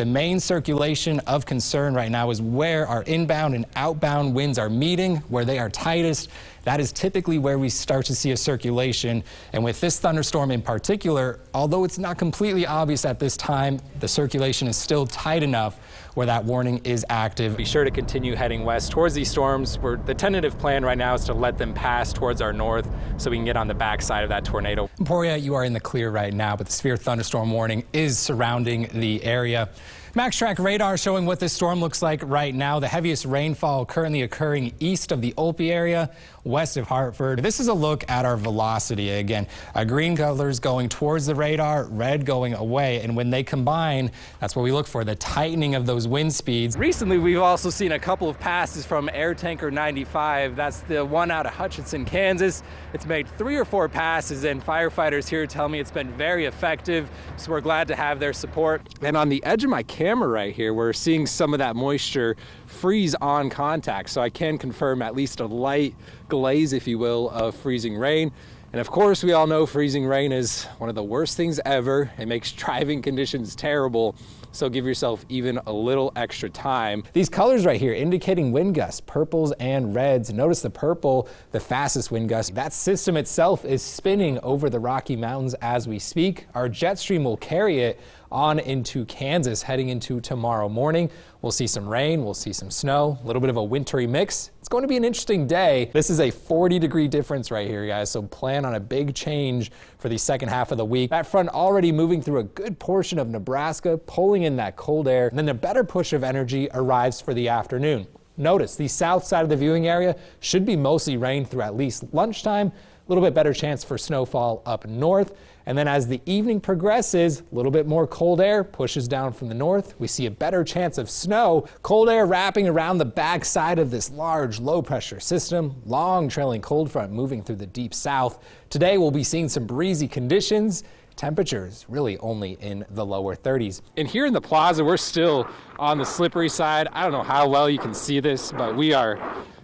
The main circulation of concern right now is where our inbound and outbound winds are meeting, where they are tightest. That is typically where we start to see a circulation. And with this thunderstorm in particular, although it's not completely obvious at this time, the circulation is still tight enough where that warning is active. Be sure to continue heading west towards these storms. The tentative plan right now is to let them pass towards our north so we can get on the backside of that tornado. Emporia, you are in the clear right now, but the severe thunderstorm warning is surrounding the area. Max Track radar showing what this storm looks like right now. The heaviest rainfall currently occurring east of the Olpe area, west of Hartford. This is a look at our velocity. Again, green colors going towards the radar, red going away. And when they combine, that's what we look for, the tightening of those wind speeds. Recently, we've also seen a couple of passes from Air Tanker 95. That's the one out of Hutchinson, Kansas. It's made 3 or 4 passes, and firefighters here tell me it's been very effective. So we're glad to have their support. And on the edge of my camera right here, we're seeing some of that moisture freeze on contact, so I can confirm at least a light glaze, if you will, of freezing rain. And of course, we all know freezing rain is one of the worst things ever. It makes driving conditions terrible, so give yourself even a little extra time. These colors right here indicating wind gusts, purples and reds. Notice the purple, the fastest wind gust. That system itself is spinning over the Rocky Mountains as we speak. Our jet stream will carry it on into Kansas heading into tomorrow morning. We'll see some rain, we'll see some snow, a little bit of a wintry mix. It's going to be an interesting day. This is a 40-degree difference right here, guys, so plan on a big change for the second half of the week. That front already moving through a good portion of Nebraska, pulling in that cold air, and then a better push of energy arrives for the afternoon. Notice the south side of the viewing area should be mostly rain through at least lunchtime. A little bit better chance for snowfall up north. And then as the evening progresses, a little bit more cold air pushes down from the north. We see a better chance of snow. Cold air wrapping around the backside of this large low pressure system. Long trailing cold front moving through the deep south. Today we'll be seeing some breezy conditions. Temperatures really only in the lower 30s. And here in the plaza, we're still on the slippery side. I don't know how well you can see this, but we are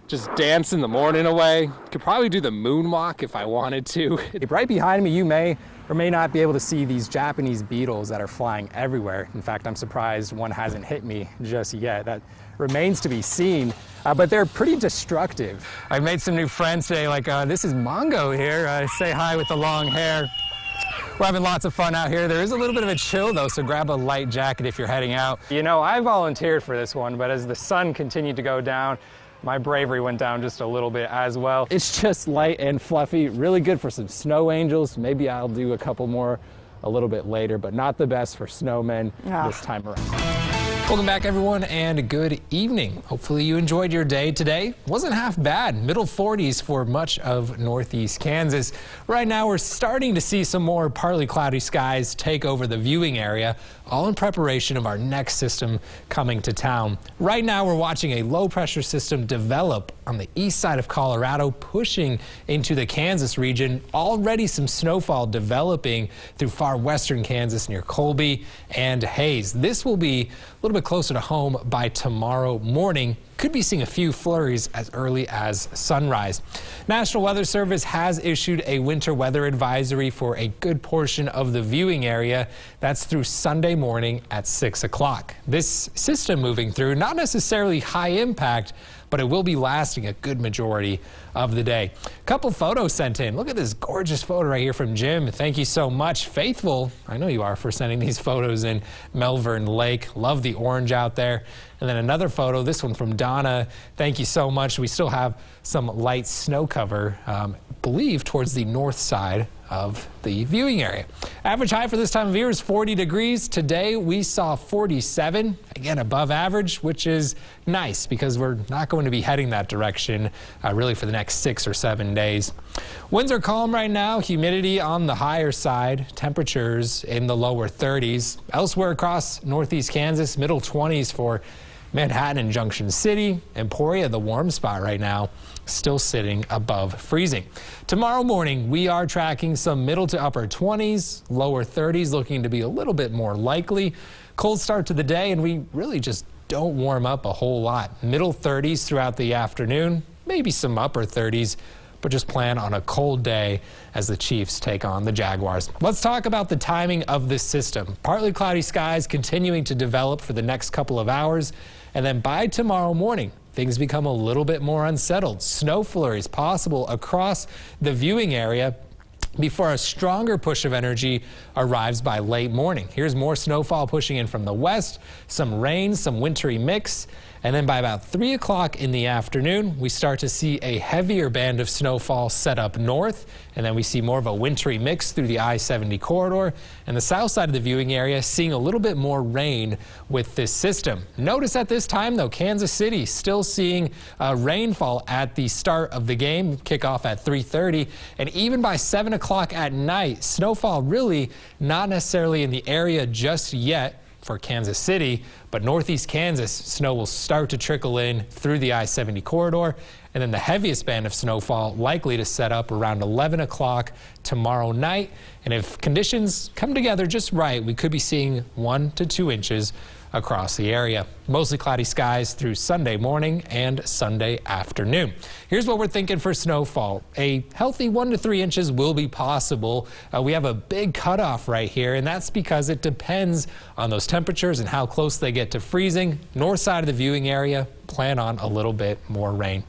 just dancing the morning away. Could probably do the moonwalk if I wanted to. Right behind me, you may or may not be able to see these Japanese beetles that are flying everywhere. In fact, I'm surprised one hasn't hit me just yet. That remains to be seen, but they're pretty destructive. I've made some new friends today, like this is Mongo here. Say hi with the long hair. We're having lots of fun out here. There is a little bit of a chill though, so grab a light jacket if you're heading out. You know, I volunteered for this one, but as the sun continued to go down, my bravery went down just a little bit as well. It's just light and fluffy, really good for some snow angels. Maybe I'll do a couple more a little bit later, but not the best for snowmen this time around. Welcome back, everyone, and good evening. Hopefully you enjoyed your day today. Wasn't half bad. Middle 40s for much of northeast Kansas. Right now we're starting to see some more partly cloudy skies take over the viewing area, all in preparation of our next system coming to town. Right now we're watching a low pressure system develop on the east side of Colorado, pushing into the Kansas region. Already some snowfall developing through far western Kansas near Colby and Hayes. This will be a little bit closer to home by tomorrow morning. Could be seeing a few flurries as early as sunrise. National Weather Service has issued a winter weather advisory for a good portion of the viewing area. That's through Sunday morning at 6 o'clock. This system moving through, not necessarily high impact, but it will be lasting a good majority of the day. A couple photos sent in. Look at this gorgeous photo right here from Jim. Thank you so much. Faithful, I know you are, for sending these photos in Melbourne Lake. Love the orange out there. And then another photo, this one from Donna. Thank you so much. We still have some light snow cover, believe towards the north side of the viewing area. Average high for this time of year is 40 degrees. Today we saw 47, again above average, which is nice because we're not going to be heading that direction really for the next 6 or 7 days. Winds are calm right now, humidity on the higher side, temperatures in the lower 30s. Elsewhere across northeast Kansas, middle 20s for Manhattan and Junction City. Emporia, the warm spot right now, still sitting above freezing. Tomorrow morning, we are tracking some middle to upper 20s, lower 30s looking to be a little bit more likely. Cold start to the day, and we really just don't warm up a whole lot. Middle 30s throughout the afternoon, maybe some upper 30s but just plan on a cold day as the Chiefs take on the Jaguars. Let's talk about the timing of this system. Partly cloudy skies continuing to develop for the next couple of hours, and then by tomorrow morning, things become a little bit more unsettled. Snow flurries possible across the viewing area before a stronger push of energy arrives by late morning. Here's more snowfall pushing in from the west, some rain, some wintry mix, and then by about 3 o'clock in the afternoon, we start to see a heavier band of snowfall set up north, and then we see more of a wintry mix through the I-70 corridor, and the south side of the viewing area seeing a little bit more rain with this system. Notice at this time, though, Kansas City still seeing rainfall at the start of the game, kickoff at 3:30, and even by 7 o'clock at night, snowfall really not necessarily in the area just yet for Kansas City, but northeast Kansas, snow will start to trickle in through the I-70 corridor, and then the heaviest band of snowfall likely to set up around 11 o'clock tomorrow night. And if conditions come together just right, we could be seeing 1 to 2 inches across the area. Mostly cloudy skies through Sunday morning and Sunday afternoon. Here's what we're thinking for snowfall. A healthy 1 to 3 inches will be possible. We have a big cutoff right here, and that's because it depends on those temperatures and how close they get to freezing. North side of the viewing area, plan on a little bit more rain.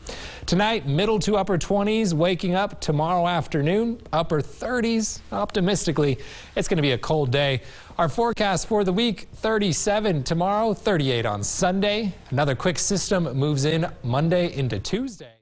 Tonight, middle to upper 20s, waking up tomorrow afternoon, upper 30s. Optimistically, it's going to be a cold day. Our forecast for the week, 37 tomorrow, 38 on Sunday. Another quick system moves in Monday into Tuesday.